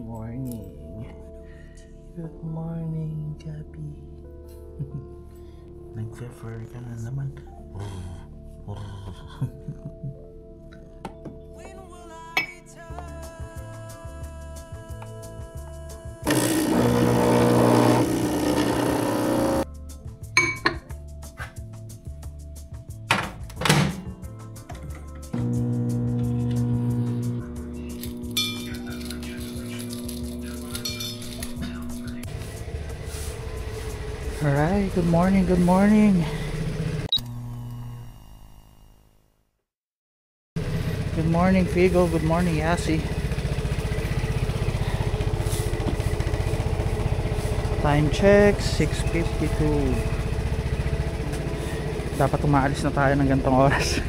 morning. Good morning, Gabi. Nag-prefer ka na naman. Alright, good morning, good morning. Good morning, Figo. Good morning, Yasi. Time check, 6:52. Dapat umaalis na tayo ng gantong oras.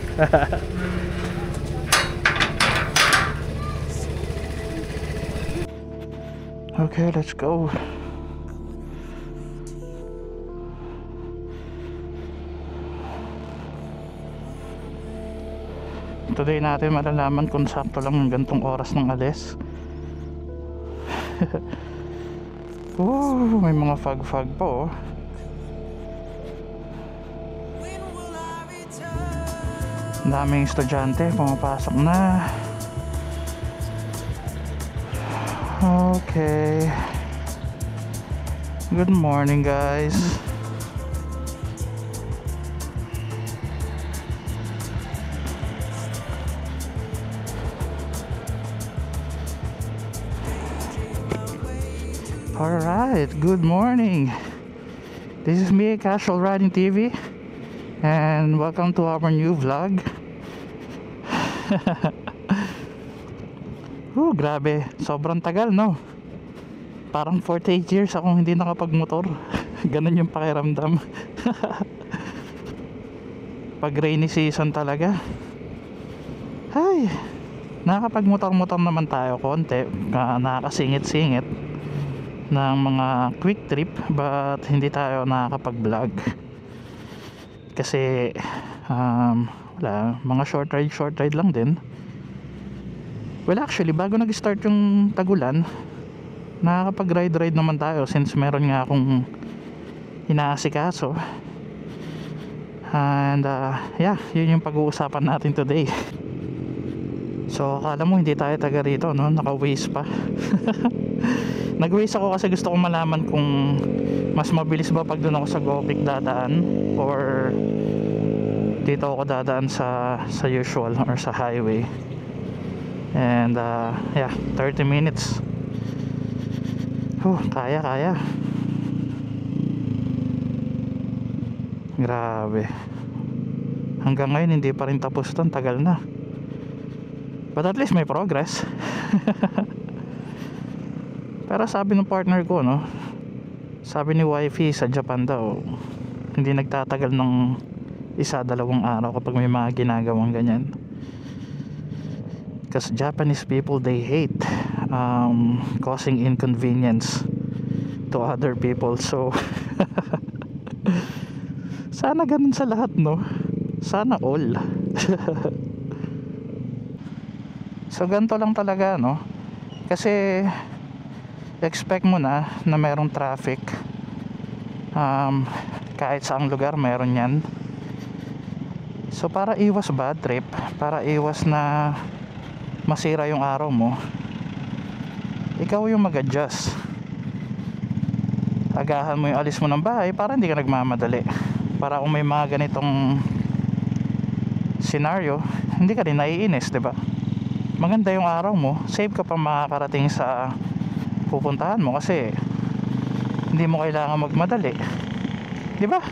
Okay, let's go. Today natin malalaman kung sakto lang ng gantong oras ng alis. May mga fog po. Ang daming estudyante pumapasok na. Okay. Good morning, guys. Alright, good morning. This is me, Casual Riding TV, and welcome to our new vlog. Grabe, sobrang tagal, no? Parang 48 years akong hindi nakapagmotor. Ganun yung pakiramdam. Pag rainy season talaga. Ay, nakakapagmotor-motor naman tayo konti, nakakasingit-singit ng mga quick trip, but hindi tayo nakakapag-vlog kasi wala, mga short ride lang din. Well, actually, bago nag-start yung tagulan, nakakapag-ride naman tayo since meron nga akong inaasikaso. And yeah, yun yung pag-uusapan natin today. So akala mo hindi tayo taga rito, no? Naka-Waze pa. Nag-Waze ako kasi gusto kong malaman kung mas mabilis ba pag doon ako sa Gopic dadaan or dito ako dadaan sa usual or sa highway. And yeah, 30 minutes. Kaya. Grabe. Hanggang ngayon hindi pa rin tapos 'to, tagal na. But at least may progress. Pero sabi ng partner ko, no, sabi ni wifey sa Japan daw, hindi nagtatagal ng 1-2 araw kapag may mga ginagawang ganyan. Because Japanese people, they hate causing inconvenience to other people. So sana ganun sa lahat, no? Sana all. So ganito lang talaga, no? Kasi expect mo na merong traffic. Kahit saang lugar meron yan. So para iwas bad trip, para iwas na masira yung araw mo, ikaw yung mag-adjust. Agahan mo yung alis mo ng bahay para hindi ka nagmamadali. Para kung may mga ganitong scenario, hindi ka rin naiinis, diba? Maganda yung araw mo, save ka pa makakarating sa pupuntahan mo kasi hindi mo kailangan magmadali, di ba?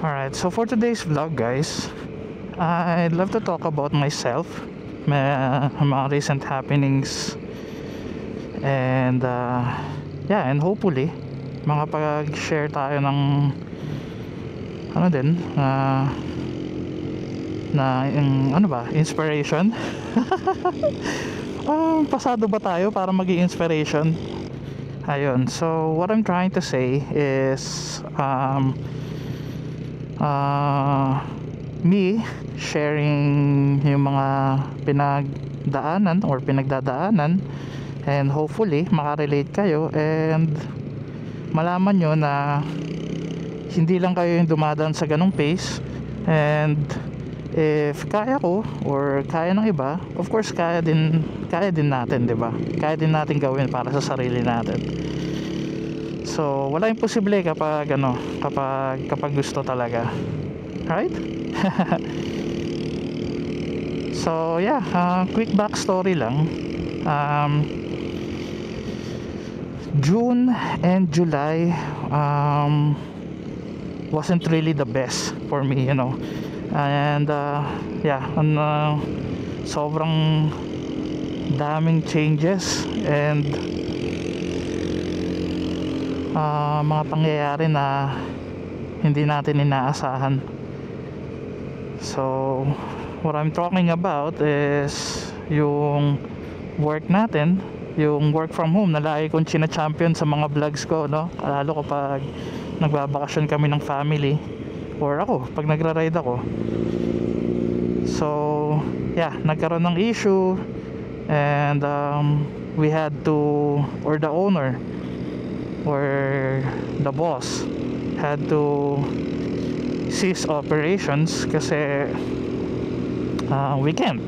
Alright, so for today's vlog, guys, I'd love to talk about myself, mga recent happenings, and yeah, and hopefully makapag-share tayo ng inspiration. Pasado ba tayo para maging inspiration? Ayun, so what I'm trying to say is me sharing yung mga pinagdaanan or pinagdadaanan, and hopefully makarelate kayo and malaman nyo na hindi lang kayo yung dumadaan sa ganong pace. And if kaya ko or kaya ng iba, of course kaya din natin, 'di ba? Kaya din natin gawin para sa sarili natin. So wala imposible kapag gusto talaga, right? So yeah, quick backstory lang. June and July wasn't really the best for me, and yeah, sobrang daming changes and mga pangyayari na hindi natin inaasahan. So what I'm talking about is yung work natin, yung work from home na lagi kong china-champion sa mga vlogs ko, no? Lalo kapag nagbabakasyon kami ng family, or ako pag nagra-ride ako. So yeah, nagkaroon ng issue, and we had to, or the owner or the boss had to cease operations kasi we can't.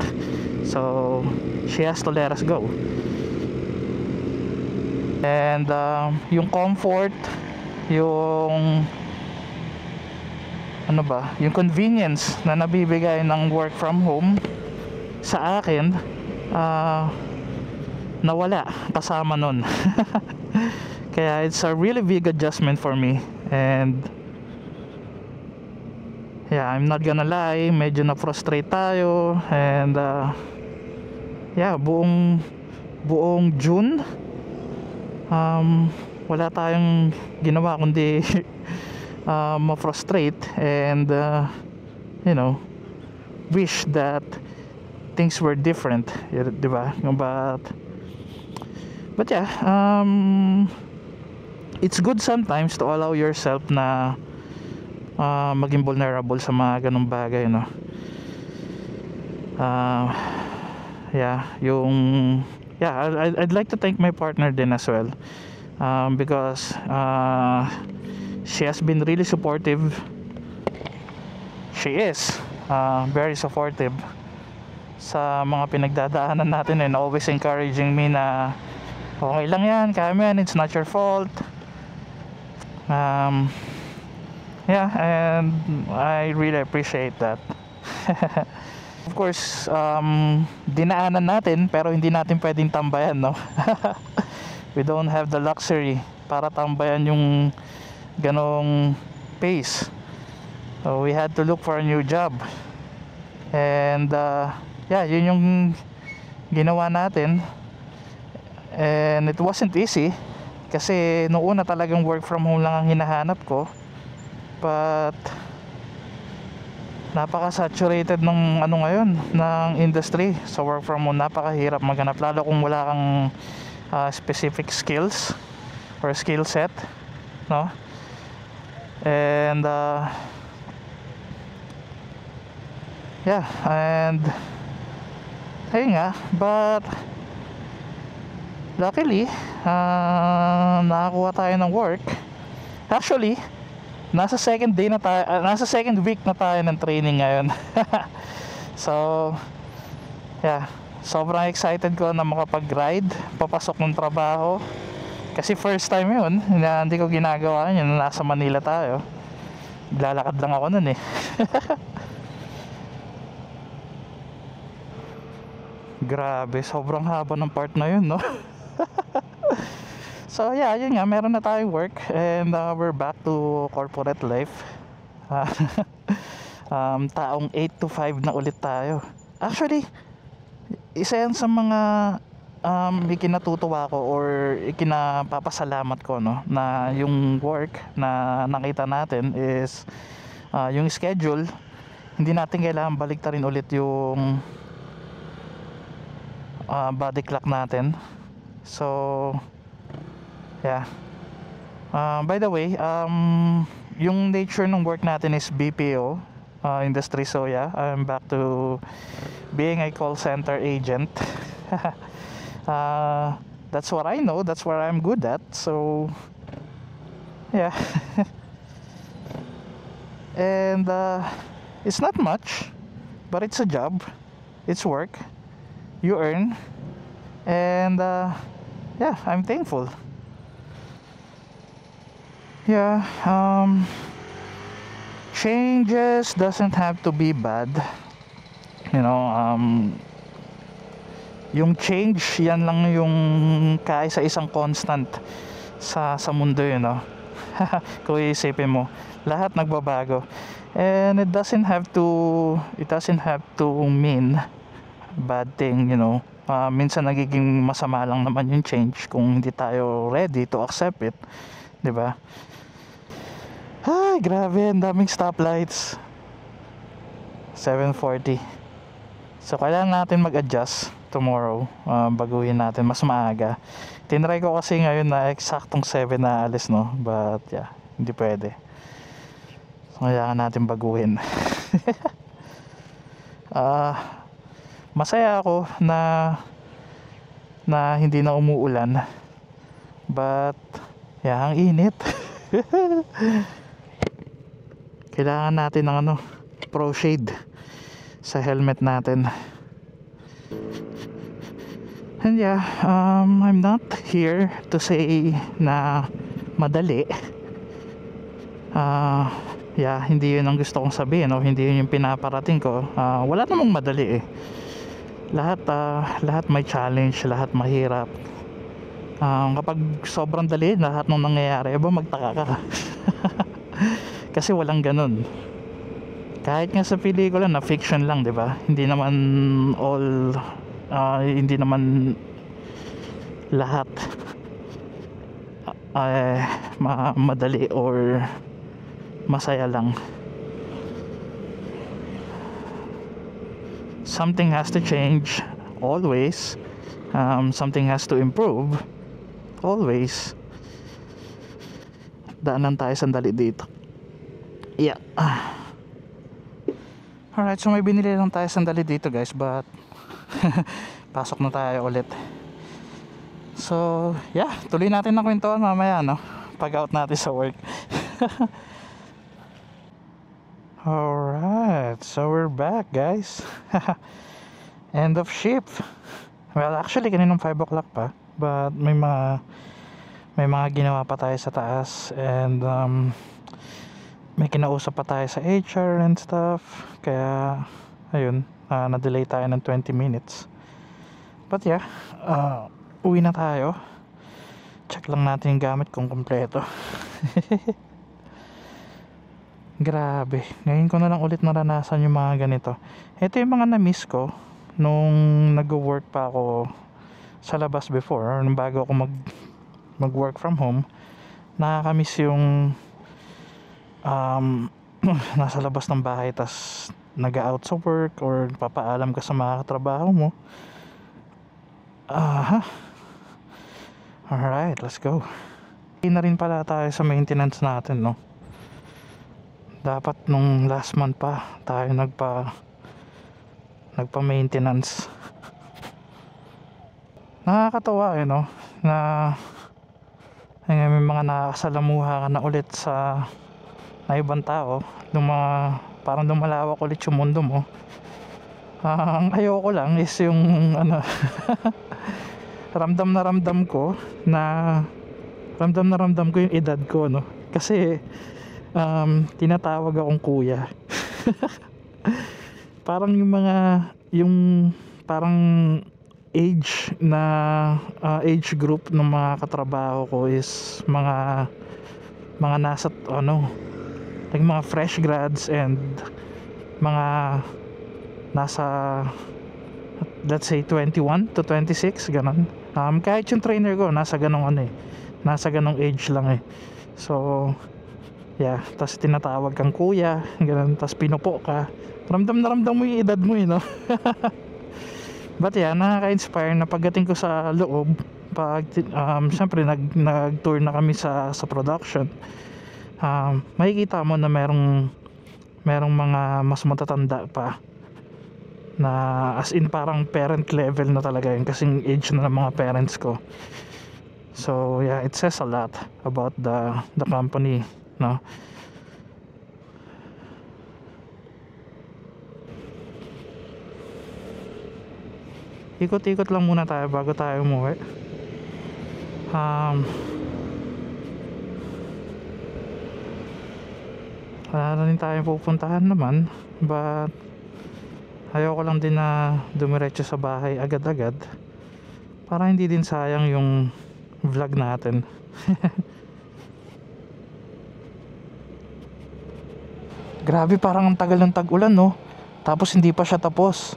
So she has to let us go. And yung comfort, yung yung convenience na nabibigay ng work from home sa akin, nawala kasama nun. Kaya it's a really big adjustment for me. And yeah, I'm not gonna lie, medyo na-frustrate tayo. And yeah, buong June wala tayong ginawa kundi ma-frustrate and wish that things were different, diba? But yeah, it's good sometimes to allow yourself na maging vulnerable sa mga ganong bagay, no? I'd like to thank my partner din as well, because she has been really supportive. She is very supportive sa mga pinagdadaanan natin, and always encouraging me na okay lang yan, kaya mo yan, it's not your fault. Yeah, and I really appreciate that. Of course, dinaanan natin pero hindi natin pwedeng tambayan, no? We don't have the luxury para tambayan yung ganong pace. So we had to look for a new job. And yeah, yun yung ginawa natin. And it wasn't easy kasi noong una talagang work from home lang ang hinahanap ko. But napaka-saturated ng ngayon ng industry sa work from home. Napakahirap maghanap, lalo kung wala kang specific skills or skill set, no? And yeah, and ayun nga, but luckily nakakuha tayo ng work. Actually, nasa second week na tayo ng training ngayon. So yeah, sobrang excited ko na makapag-ride papasok ng trabaho, kasi first time yun na hindi ko ginagawa yun. Nasa Manila tayo, lalakad lang ako nun eh. Grabe, sobrang haba ng part na yun, no? So yeah, yun nga, meron na tayong work, and we're back to corporate life. Taong 8 to 5 na ulit tayo. Actually, isa yan sa mga ikinatutuwa ko or ikinapapasalamat ko, no, na yung work na nakita natin is yung schedule. Hindi natin kailangan baliktarin ulit yung body clock natin. So yeah, by the way, yung nature ng work natin is BPO. industry. So yeah, I'm back to being a call center agent. That's what I know, that's what I'm good at. So yeah. And it's not much, but it's a job, it's work, you earn, and yeah, I'm thankful. Yeah, changes doesn't have to be bad, you know. Yung change, yan lang yung kaisa-isang constant sa mundo, you know. Kung iisipin mo, lahat nagbabago, and it doesn't have to mean bad thing, you know. Minsan nagiging masama lang naman yung change kung hindi tayo ready to accept it, 'di ba? Ay, grabe, ang daming stoplights. 7:40. So kailangan natin mag-adjust tomorrow. Baguhin natin mas maaga. Tinry ko kasi ngayon na eksaktong 7 na alis, no, but yeah, hindi pwede. So kailangan natin baguhin. Masaya ako na hindi na umuulan, but yeah, ang init. Kailangan natin ng pro shade sa helmet natin. And yeah, I'm not here to say na madali. Yeah, hindi yun ang gusto kong sabihin, no? Hindi yun yung pinaparating ko. Wala namang madali eh. Lahat may challenge, lahat mahirap. Kapag sobrang dali lahat ng nangyayari, magtaka ka. Kasi walang ganun. Kahit nga sa pelikula na fiction lang, 'di ba? Hindi naman lahat madali or masaya lang. Something has to change always. Something has to improve always. Daanan tayo sandali dito. Yeah. Alright, so may binili lang tayo sandali dito, guys, but pasok na tayo ulit. So yeah, tuloy natin ang kwentuhan mamaya, no, pag out natin sa work. Alright, so we're back, guys. End of shift. Well, actually kaninang 5 o'clock pa, but may mga ginawa pa tayo sa taas, and may kinausap pa tayo sa HR and stuff. Kaya ayun, na-delay tayo ng 20 minutes. But yeah, uwi na tayo. Check lang natin yung gamit kung kompleto. Grabe, ngayon ko na lang ulit naranasan yung mga ganito. Ito yung mga na-miss ko nung nag-work pa ako sa labas before, or nung bago ako mag-work from home. Nakakamiss yung nasa labas ng bahay, tas nag-out sa work or papaalam ka sa mga katrabaho mo. Alright, let's go. Hindi na rin pala tayo sa maintenance natin, no? Dapat nung last month pa tayo nagpa-maintenance. Nakakatawa, no, na may mga nakakasalamuha ka na ulit sa ibang tao. Parang lumalawak ulit yung mundo mo. Ang ayoko lang is yung ramdam na ramdam ko yung edad ko, no, kasi tinatawag akong kuya. Parang yung parang age group ng mga katrabaho ko is mga nasa like mga fresh grads and mga nasa, let's say, 21 to 26, ganun. Kahit yung trainer ko nasa ganong age lang eh. So yeah, tas tinatawag kang kuya, ganun, tas pinupo ka. Ramdam na ramdam mo yung edad mo, no? But yeah, nakaka-inspire na pagdating ko sa loob, syempre nag-tour na kami sa production. Makikita mo na merong merong mga mas matatanda pa na as in parang parent level na talaga yun, kasing age na ng mga parents ko. So yeah, it says a lot about the company, no? Ikot-ikot lang muna tayo bago tayo umuwi. Wala na rin tayong pupuntahan naman, but ayoko lang din na dumiretso sa bahay agad-agad para hindi din sayang yung vlog natin. Grabe, parang ang tagal ng tag-ulan, no? Tapos hindi pa siya tapos.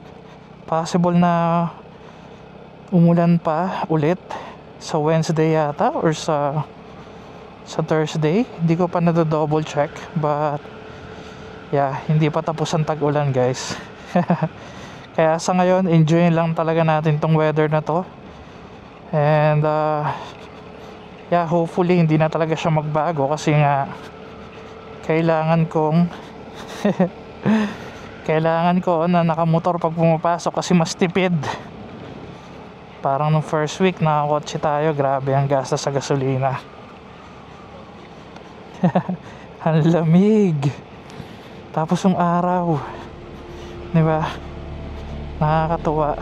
Possible na umulan pa ulit sa Wednesday yata or sa Thursday. Hindi ko pa na-double check, but yeah, hindi pa tapos ang tag-ulan, guys. Kaya sa ngayon, enjoy lang talaga natin tong weather na to. And yeah, hopefully hindi na talaga siya magbago, kasi nga kailangan kong kailangan ko na nakamotor pag pumapasok, kasi mas tipid. Parang nung first week nakakotse tayo, grabe ang gastos sa gasolina. Ang lamig, tapos yung araw, di ba? Nakakatuwa.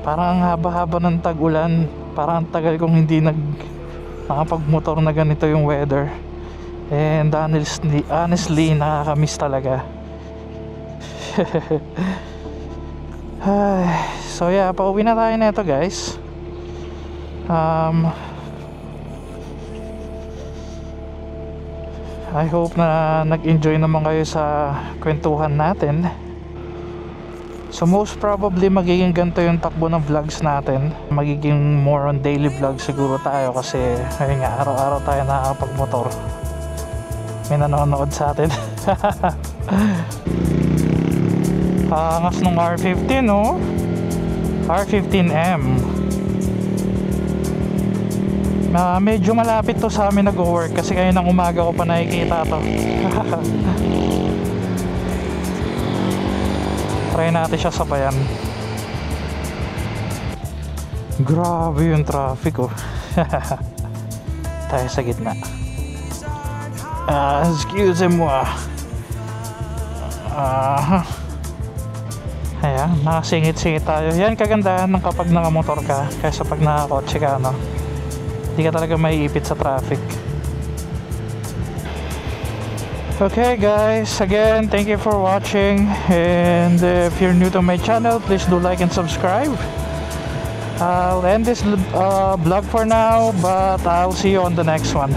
Parang ang haba-haba ng tag-ulan. Parang ang tagal kong hindi nakapagmotor na ganito yung weather. And honestly nakakamiss talaga. So yeah, pauwi na tayo nito, guys. I hope na nag-enjoy naman kayo sa kwentuhan natin. So most probably magiging ganito yung takbo ng vlogs natin. Magiging more on daily vlog siguro tayo, kasi ayun nga, araw-araw tayo nakakapagmotor. May nanonood sa atin. Angas nung R15, no? R15M. Medyo malapit to sa amin nag-work, kasi kayo ng umaga ko pa nakikita to. Try natin siya sabayan. Grabe yung traffic, oh. Tayo sa gitna. Excusez-moi. Ayan, nakasingit-singit tayo. Yan kagandahan ng kapag nakamotor ka kaysa pag nakakotse ka, no? Hindi ka talaga maiipit sa traffic. Okay guys, again, thank you for watching. And if you're new to my channel, please do like and subscribe. I'll end this vlog for now, but I'll see you on the next one.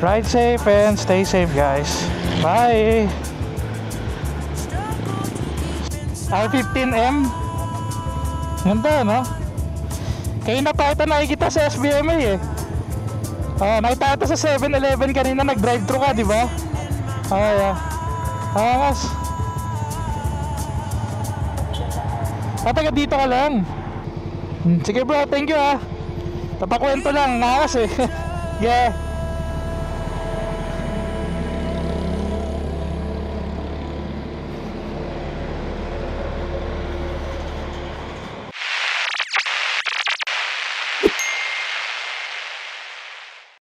Ride safe and stay safe, guys. Bye. R15M. Ganda, no? Kayo na pa ito nakikita sa SBMA eh. Nakita ito sa 7-Eleven kanina, nag-drive-thru ka, di ba? Yeah. Angas. Taga dito ka lang. Sige bro, thank you ah. Tapakwento lang, nakas eh. Yeah.